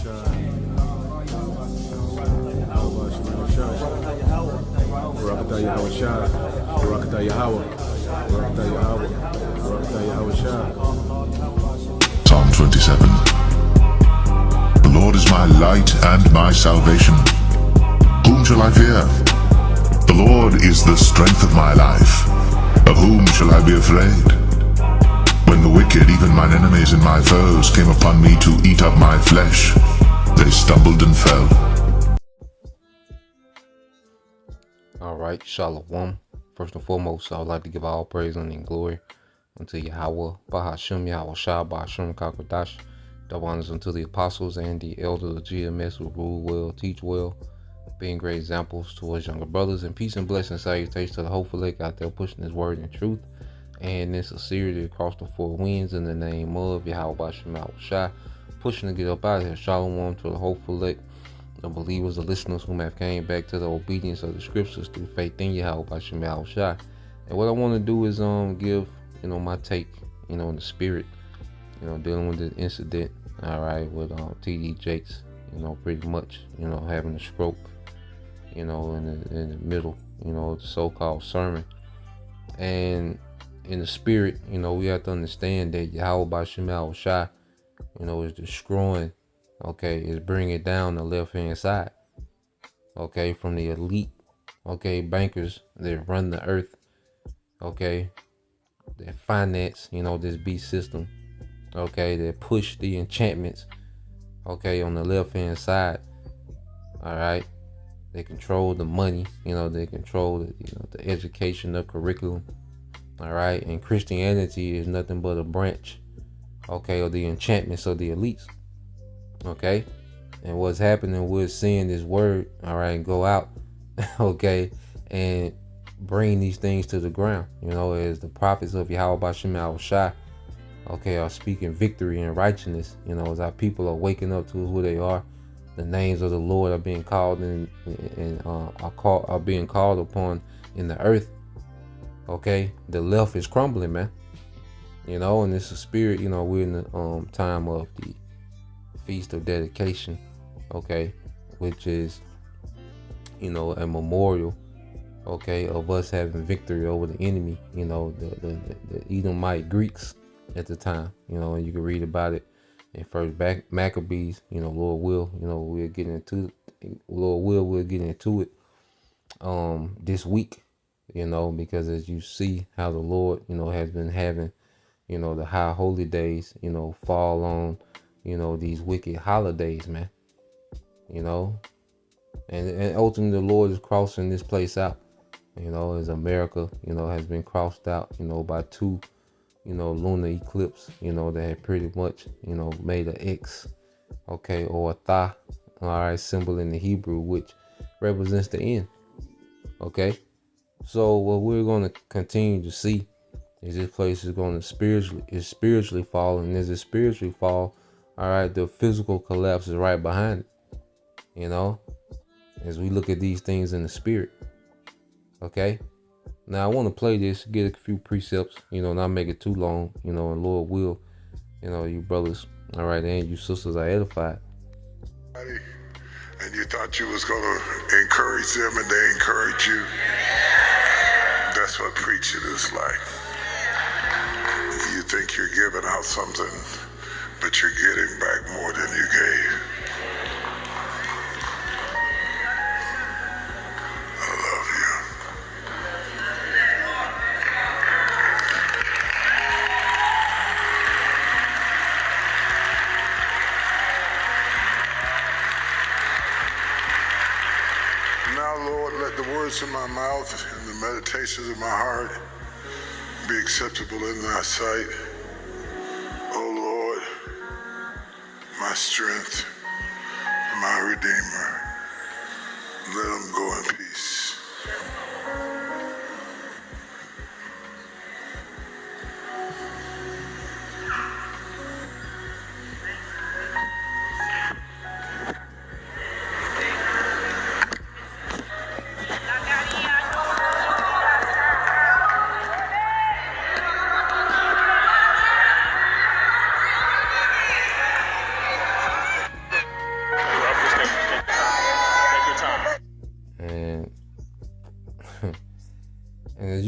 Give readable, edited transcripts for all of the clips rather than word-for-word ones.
Psalm 27. The Lord is my light and my salvation. Whom shall I fear? The Lord is the strength of my life. Of whom shall I be afraid? When the wicked, even mine enemies and my foes, came upon me to eat up my flesh, they stumbled and fell. All right, Shalom. First and foremost, I would like to give all praise and glory unto Yahweh, Bahashim Yahweh Shah, Bahashim Kakwadash. Double honors unto the apostles and the elders of GMS who rule well, teach well, being great examples towards younger brothers. And peace and blessings, salutations to the hopeful elect out there pushing his word in truth and in sincerity across the four winds in the name of Yahweh Bahashim Yahweh Shah, pushing to get up out of here. Shalom to the hopeful elect, the believers, the listeners who have came back to the obedience of the scriptures through faith in Yahweh Bahashim Yahweh Shah. And what I want to do is give my take, in the spirit, dealing with this incident, all right, with TD Jakes, pretty much, having a stroke, in the middle, of the so-called sermon. And in the spirit, we have to understand that Yahweh Bahashim Yahweh Shah, is destroying, is bringing down the left-hand side, from the elite, bankers that run the earth, that finance, this beast system, that push the enchantments, on the left-hand side, all right. They control the money, they control the education, the curriculum, all right. And Christianity is nothing but a branch, of the enchantments of the elites, And what's happening, we're seeing this word, all right, go out, and bring these things to the ground, as the prophets of Yahweh Bahashim Yahweh Shah, are speaking victory and righteousness, as our people are waking up to who they are. The names of the Lord are being called and are being called upon in the earth. The left is crumbling, man. And it's a spirit. We're in the time of the Feast of Dedication, which is a memorial, of us having victory over the enemy. The Edomite Greeks at the time. And you can read about it in First Maccabees. Lord will, we'll get into it this week, because as you see how the Lord, has been having, the high holy days, fall on, these wicked holidays, man, and ultimately the Lord is crossing this place out, as America, has been crossed out, by two, lunar eclipse, that had pretty much, made an X, or a Tha, all right, symbol in the Hebrew, which represents the end. So what we're going to continue to see is this place is going to spiritually fall, and as it spiritually fall, all right, the physical collapse is right behind it, as we look at these things in the spirit. Now I want to play this, get a few precepts, not make it too long, and Lord will, you brothers, all right, and you sisters are edified. And you thought you was going to encourage them and they encourage you. That's what preaching is like. You think you're giving out something, but you're getting back more than you gave. I love you. Now, Lord, let the words of my mouth and the meditations of my heart be acceptable in thy sight. O Lord, my strength, my Redeemer. Let them go in peace.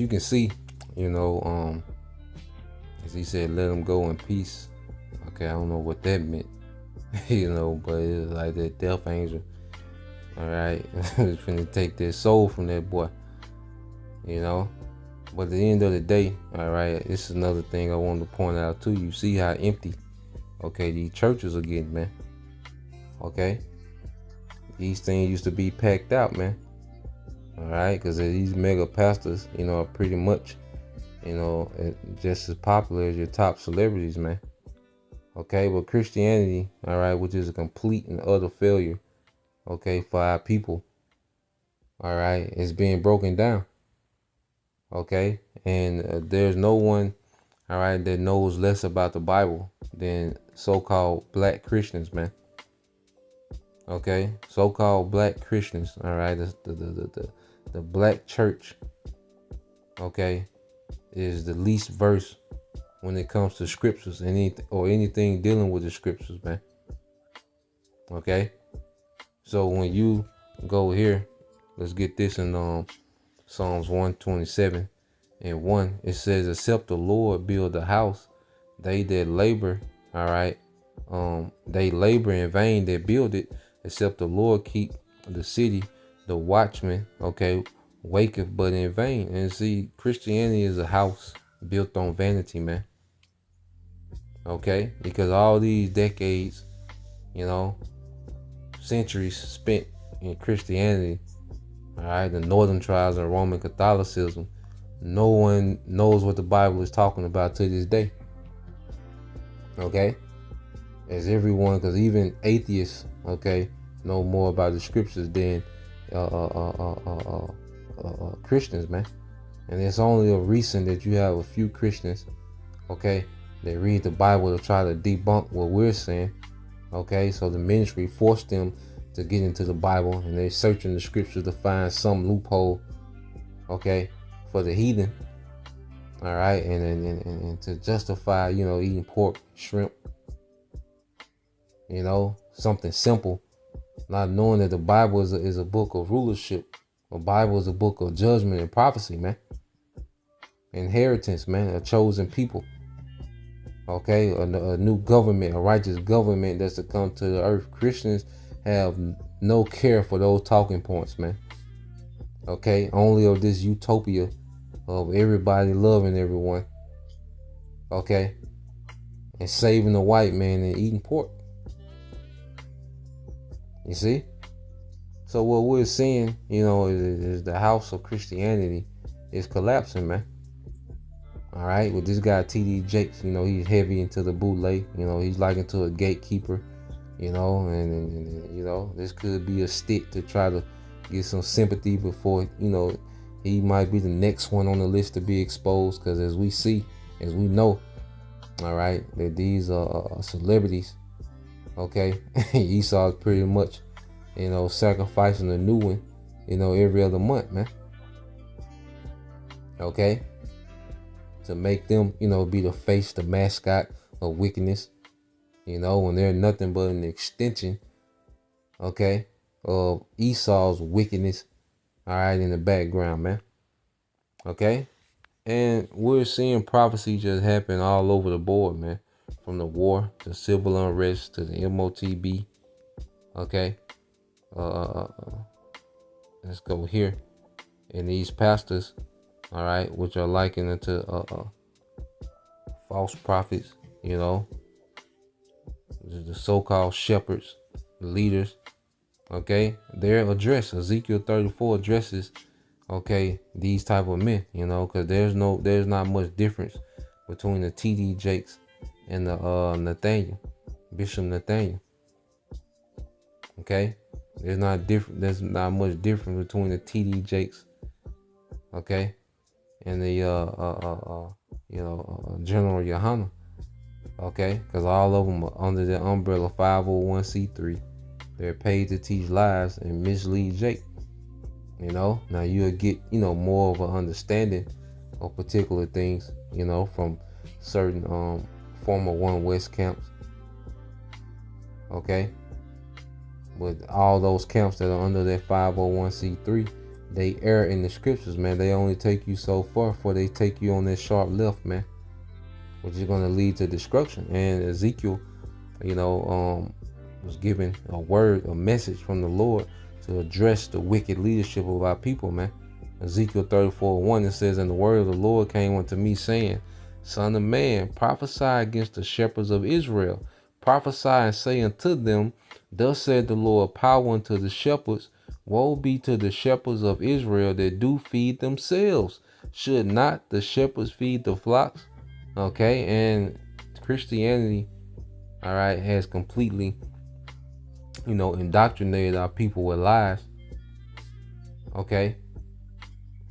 you can see, as he said, let them go in peace. Okay, I don't know what that meant, but it's like that death angel. All right, it's finna take their soul from that boy, But at the end of the day, all right, this is another thing I wanted to point out too. You see how empty, these churches are getting, man. Okay, these things used to be packed out, man. All right, because these mega pastors, are pretty much, just as popular as your top celebrities, man. Okay, but Christianity, all right, which is a complete and utter failure, for our people, all right, is being broken down. Okay, and there's no one, all right, that knows less about the Bible than so-called black Christians, man. Okay, so-called black Christians, all right, the black church, is the least versed when it comes to scriptures and anything dealing with the scriptures, man. Okay, so when you go here, let's get this in Psalms 127 and 1. It says, "Except the Lord build the house, they that labor, all right, they labor in vain that build it. Except the Lord keep the city, the watchman, waketh but in vain." And see, Christianity is a house built on vanity, man. Okay, because all these decades, centuries spent in Christianity, all right, the northern tribes and Roman Catholicism, no one knows what the Bible is talking about to this day. Okay, as everyone, because even atheists, know more about the scriptures than Christians, man. And it's only a recent that you have a few Christians, they read the Bible to try to debunk what we're saying. So the ministry forced them to get into the Bible, and they're searching the scriptures to find some loophole, for the heathen. All right, and to justify, eating pork, shrimp, something simple, not knowing that the Bible is a book of rulership. The Bible is a book of judgment and prophecy, man. Inheritance, man, a chosen people. A new government, a righteous government that's to come to the earth. Christians have no care for those talking points, man. Only of this utopia of everybody loving everyone. And saving the white man and eating pork. You see? So what we're seeing, is the house of Christianity is collapsing, man. All right, with this guy T.D. Jakes, he's heavy into the bootleg. He's like into a gatekeeper, and this could be a stick to try to get some sympathy before, he might be the next one on the list to be exposed. Because as we know, all right, that these are celebrities. Esau's pretty much, sacrificing a new one, every other month, man. To make them, be the face, the mascot of wickedness, when they're nothing but an extension, of Esau's wickedness, all right, in the background, man. And we're seeing prophecy just happen all over the board, man. From the war to civil unrest to the MOTB. Let's go here. And these pastors, all right, which are likened into false prophets, the so-called shepherds, leaders, their address, Ezekiel 34 addresses, these type of men, because there's not much difference between the T.D. Jakes and the Nathaniel, Bishop Nathaniel. There's not much difference between the T.D. Jakes, and the General Yohana, because all of them are under the umbrella 501c3. They're paid to teach lies and mislead Jake. Now you'll get more of an understanding of particular things, from certain former One West camps. But all those camps that are under that 501c3 they err in the scriptures, man. They only take you so far before they take you on that sharp left, man, which is going to lead to destruction. And Ezekiel, was given a word, a message from the Lord to address the wicked leadership of our people, man. Ezekiel 34:1, it says, "And the word of the Lord came unto me, saying, Son of man, prophesy against the shepherds of Israel. Prophesy and say unto them, Thus said the Lord, power unto the shepherds. Woe be to the shepherds of Israel that do feed themselves. Should not the shepherds feed the flocks?" Okay, and Christianity, all right, has completely, indoctrinated our people with lies. Okay,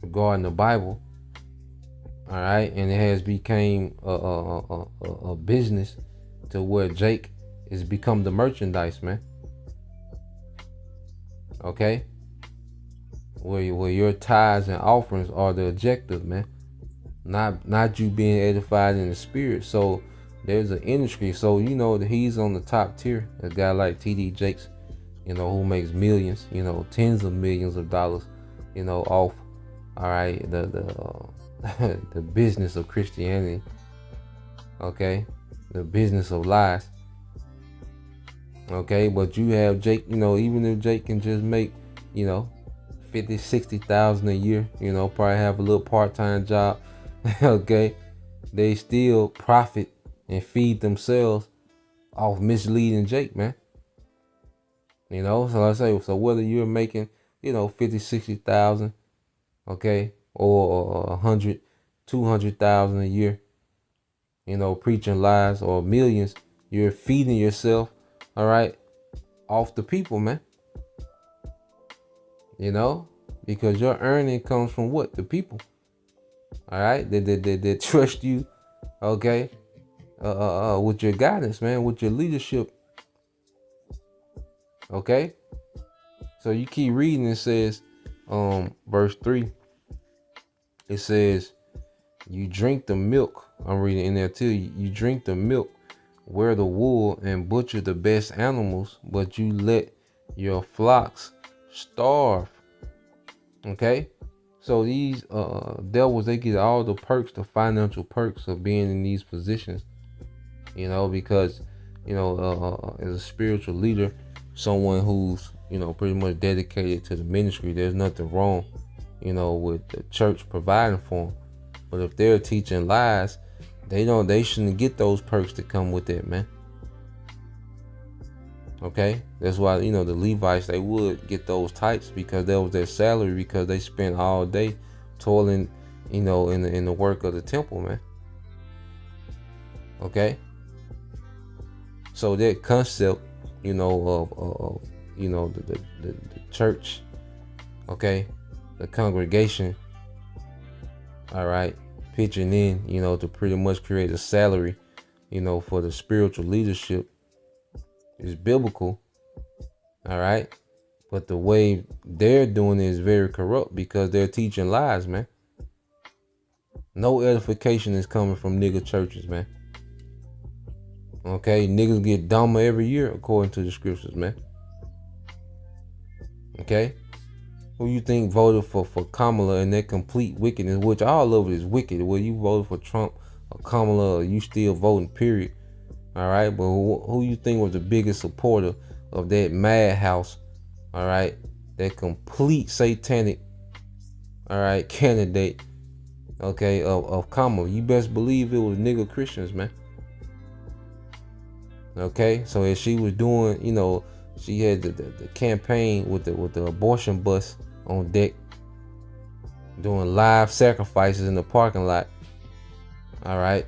regarding the Bible. All right, and it has become a business to where Jake has become the merchandise, man. Okay, where your tithes and offerings are the objective, man. Not you being edified in the spirit. So there's an industry. So that he's on the top tier. A guy like TD Jakes, who makes millions, tens of millions of dollars, off. All right, the business of Christianity. Okay, the business of lies. Okay, but you have Jake, even if Jake can just make, 50, 60,000 a year, probably have a little part-time job. Okay, they still profit and feed themselves off misleading Jake, man. So I say, so whether you're making, 50, 60,000, okay, or 100, 200,000 a year, preaching lies, or millions, you're feeding yourself, all right, off the people, man. Because your earning comes from what? The people. All right, they trust you, okay, with your guidance, man, with your leadership. Okay, so you keep reading. It says, verse 3. It says, "You drink the milk." I'm reading in there too. You drink the milk, wear the wool, and butcher the best animals, but you let your flocks starve. Okay. So these devils, they get all the perks, the financial perks of being in these positions, because, as a spiritual leader, someone who's, pretty much dedicated to the ministry, there's nothing wrong, with the church providing for them. But if they're teaching lies, they shouldn't get those perks that come with it, man. Okay, that's why the Levites, they would get those types, because that was their salary, because they spent all day toiling, in the work of the temple, man. Okay, so that concept, of the church, okay, the congregation, all right, pitching in, to pretty much create a salary, for the spiritual leadership, is biblical. All right, but the way they're doing it is very corrupt, because they're teaching lies, man. No edification is coming from nigga churches, man. Okay, niggas get dumber every year according to the scriptures, man. Okay, who you think voted for Kamala and that complete wickedness, which all of it is wicked, whether you voted for Trump or Kamala, or you still voting, period. All right, but who you think was the biggest supporter of that madhouse? All right, that complete satanic, all right, candidate, okay, of Kamala? You best believe it was nigga Christians, man. Okay, so as she was doing, she had the campaign with the abortion bus on deck, doing live sacrifices in the parking lot. All right.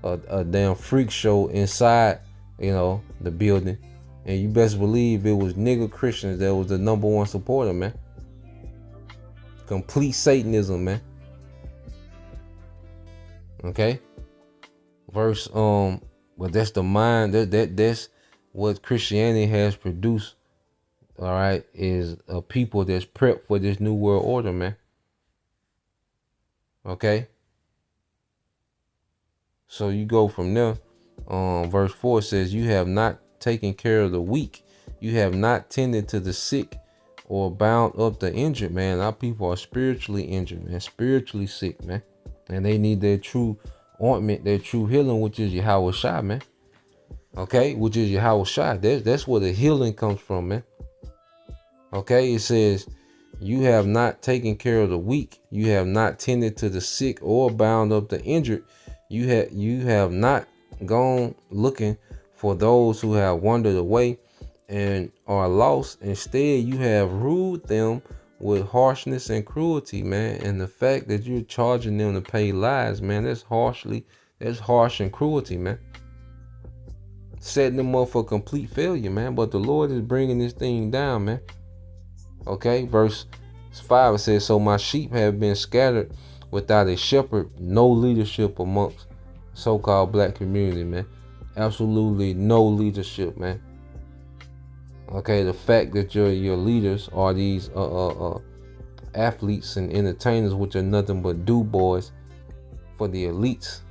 A damn freak show inside, the building, and you best believe it was nigga Christians that was the number one supporter, man. Complete Satanism, man. Okay, verse but that's the mind that's what Christianity has produced. All right, is a people that's prepped for this new world order, man. Okay. So you go from there. Verse 4 says, "You have not taken care of the weak. You have not tended to the sick or bound up the injured, man. Our people are spiritually injured, man, spiritually sick, man. And they need their true ointment, their true healing, which is Yahweh Shai, man. Okay, which is Yahweh Shai. That's where the healing comes from, man. Okay, it says, you have not taken care of the weak. You have not tended to the sick or bound up the injured. You have not gone looking for those who have wandered away and are lost. Instead, you have ruled them with harshness and cruelty, man. And the fact that you're charging them to pay lies, man, that's harsh and cruelty, man. Setting them up for complete failure, man. But the Lord is bringing this thing down, man. Okay, verse 5, it says, so my sheep have been scattered without a shepherd, no leadership amongst so-called black community, man. Absolutely no leadership, man. Okay, the fact that your leaders are these athletes and entertainers, which are nothing but do boys for the elites.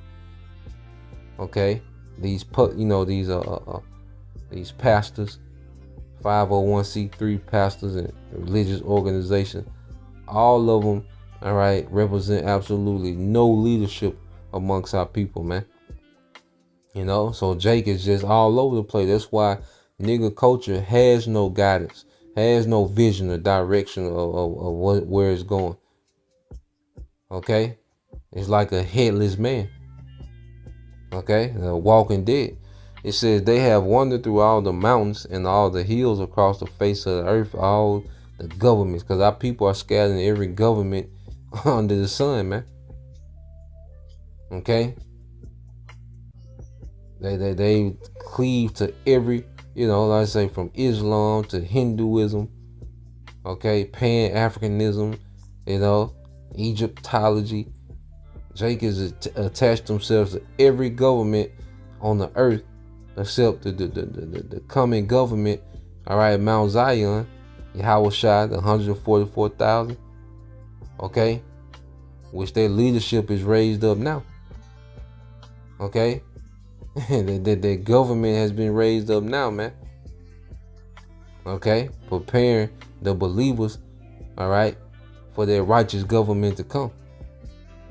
Okay, these pastors, 501c3 pastors and religious organizations, all of them, all right, represent absolutely no leadership amongst our people, man. You know, so Jake is just all over the place. That's why nigga culture has no guidance, has no vision or direction of where it's going. Okay, it's like a headless man. Okay, Walking Dead. It says they have wandered through all the mountains and all the hills across the face of the earth, all the governments, because our people are scattered in every government under the sun, man. Okay, they cleave to every, like I say, from Islam to Hinduism, okay, Pan-Africanism, Egyptology. Jake is attached themselves to every government on the earth except the coming government, all right, Mount Zion, Yahweh Shai, the 144,000, okay, which their leadership is raised up now, okay. Their government has been raised up now, man. Okay, preparing the believers, all right, for their righteous government to come.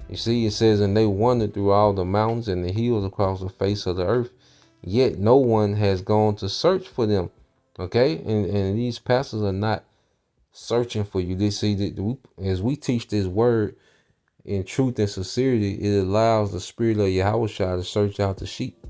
You see, it says, and they wandered through all the mountains and the hills across the face of the earth, yet no one has gone to search for them. Okay, and these pastors are not searching for you. They see that as we teach this word in truth and sincerity, it allows the spirit of Yahweh Shai to search out the sheep.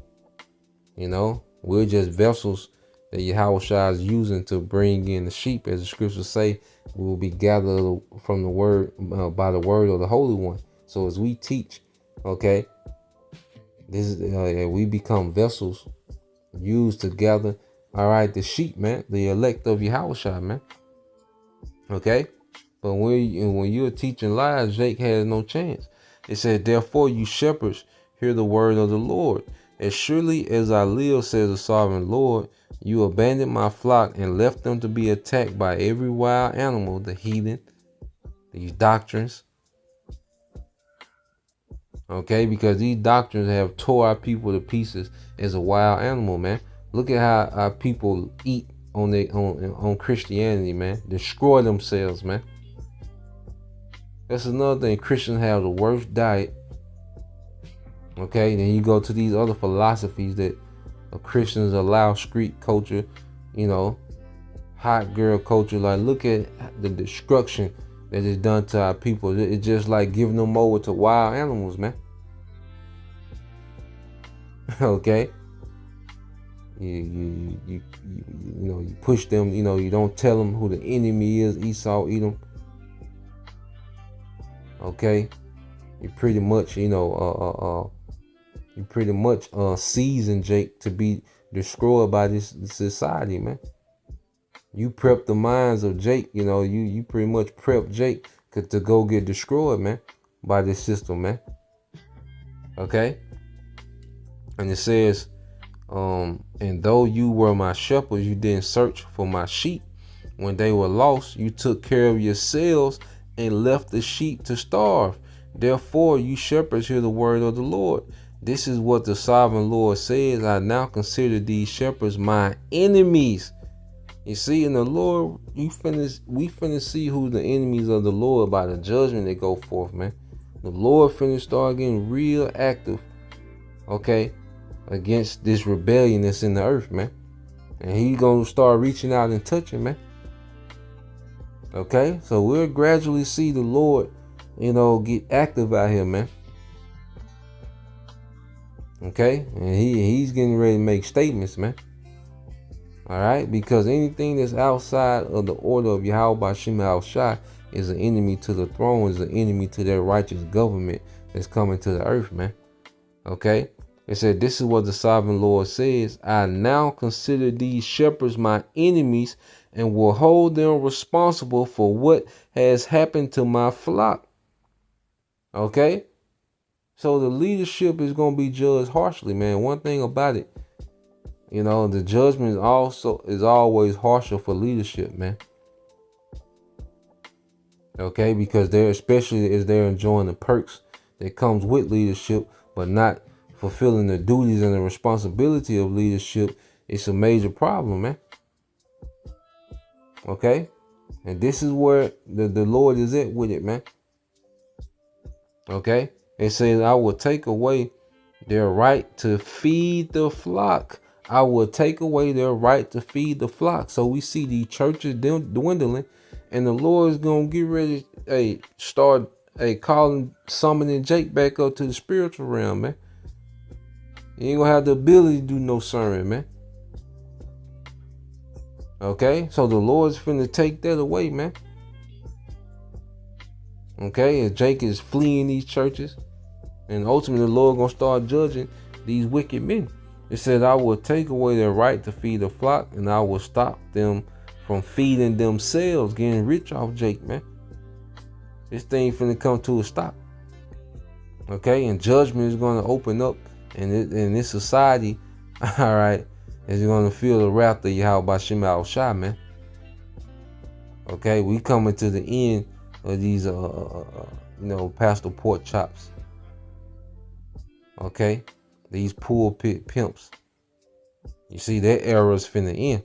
We're just vessels that Yahweh Shai is using to bring in the sheep. As the scriptures say, we will be gathered from the word, by the word of the Holy One. So as we teach, okay, this is we become vessels used to gather, all right, the sheep, man, the elect of Yahweh Shai, man. Okay, but when you're teaching lies, Jake has no chance. It said, therefore, you shepherds, hear the word of the Lord. As surely as I live, says the sovereign Lord, you abandoned my flock and left them to be attacked by every wild animal, the heathen, these doctrines. Okay, because these doctrines have tore our people to pieces as a wild animal, man. Look at how our people eat on Christianity, man. Destroy themselves, man. That's another thing. Christians have the worst diet. Okay, then you go to these other philosophies that Christians allow, street culture, hot girl culture. Like, look at the destruction that is done to our people. It's just like giving them over to wild animals, man. Okay, you push them. You don't tell them who the enemy is. Esau, Edom. Okay, you pretty much season Jake to be destroyed by this society, man. You prep the minds of Jake, you pretty much prep Jake to go get destroyed, man, by this system, man. Okay? And it says, and though you were my shepherds, you didn't search for my sheep. When they were lost, you took care of yourselves and left the sheep to starve. Therefore, you shepherds, hear the word of the Lord. This is what the sovereign Lord says. I now consider these shepherds my enemies. You see, in the Lord, we finna see who the enemies of the Lord by the judgment that go forth, man. The Lord finna start getting real active, okay, against this rebellion that's in the earth, man. And He gonna start reaching out and touching, man. Okay, so we'll gradually see the Lord, get active out here, man. Okay, and he's getting ready to make statements, man. All right, because anything that's outside of the order of Yahweh Bashim Al-Shai is an enemy to the throne, is an enemy to their righteous government that's coming to the earth, man. Okay, it said, this is what the sovereign Lord says: I now consider these shepherds my enemies and will hold them responsible for what has happened to my flock. Okay, so the leadership is going to be judged harshly, man. One thing about it, the judgment is always harsher for leadership, man. Okay, because especially as they're enjoying the perks that comes with leadership, but not fulfilling the duties and the responsibility of leadership, it's a major problem, man. Okay, and this is where the Lord is at with it, man. Okay, it says, I will take away their right to feed the flock. I will take away their right to feed the flock. So we see the churches dwindling, and the Lord is gonna get ready to start summoning Jake back up to the spiritual realm, man. You ain't gonna have the ability to do no sermon, man. Okay, so the Lord's finna take that away, man. Okay, and Jake is fleeing these churches, and ultimately the Lord gonna start judging these wicked men. It says, I will take away their right to feed the flock, and I will stop them from feeding themselves, getting rich off Jake, man. This thing finna come to a stop. Okay, and judgment is gonna open up, and in this society, all right, is gonna feel the wrath of Yahweh Bashim Al-Shai, man. Okay, we coming to the end of these, Pastor Pork Chops. Okay, these pulpit pimps. You see, that era is finna end.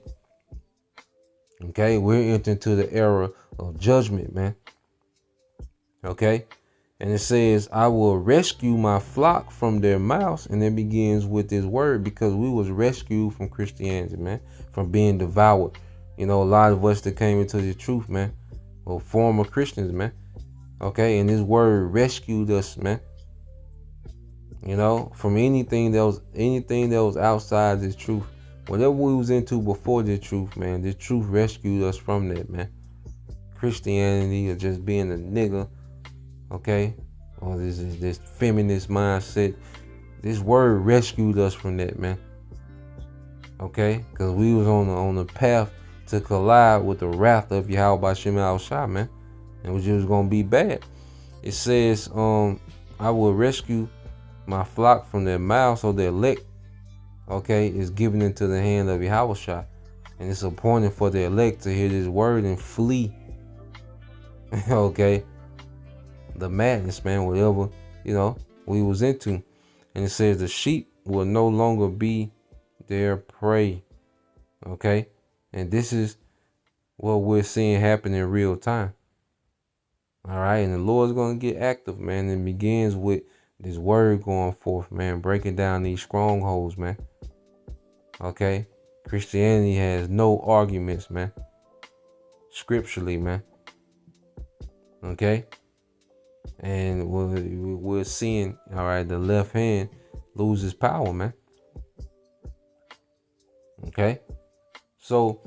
Okay, we're entering to the era of judgment, man. Okay, and it says, I will rescue my flock from their mouths, and it begins with this word, because we was rescued from Christianity, man, from being devoured. A lot of us that came into the truth, man, or former Christians, man. Okay, and this word rescued us, man. From anything that was outside this truth. Whatever we was into before the truth, man, the truth rescued us from that, man. Christianity, or just being a nigga, okay, or this feminist mindset. This word rescued us from that, man. Okay, because we was on the path to collide with the wrath of Yahweh Bashim Al-Shai, man, and which was gonna be bad. It says, I will rescue my flock from their mouth, so their elect, okay, is given into the hand of Yahushua, and it's appointed for the elect to hear this word and flee. Okay, the madness, man, whatever we was into. And it says the sheep will no longer be their prey. Okay, and this is what we're seeing happen in real time. All right, and the Lord's gonna get active, man. It begins with this word going forth, man, breaking down these strongholds, man. Okay, Christianity has no arguments, man, scripturally, man. Okay, and we're seeing, all right, the left hand loses power, man. Okay, so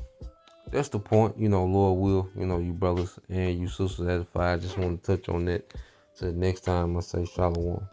that's the point. Lord will, you brothers and you sisters edify. I just want to touch on that. So next time I say shalom.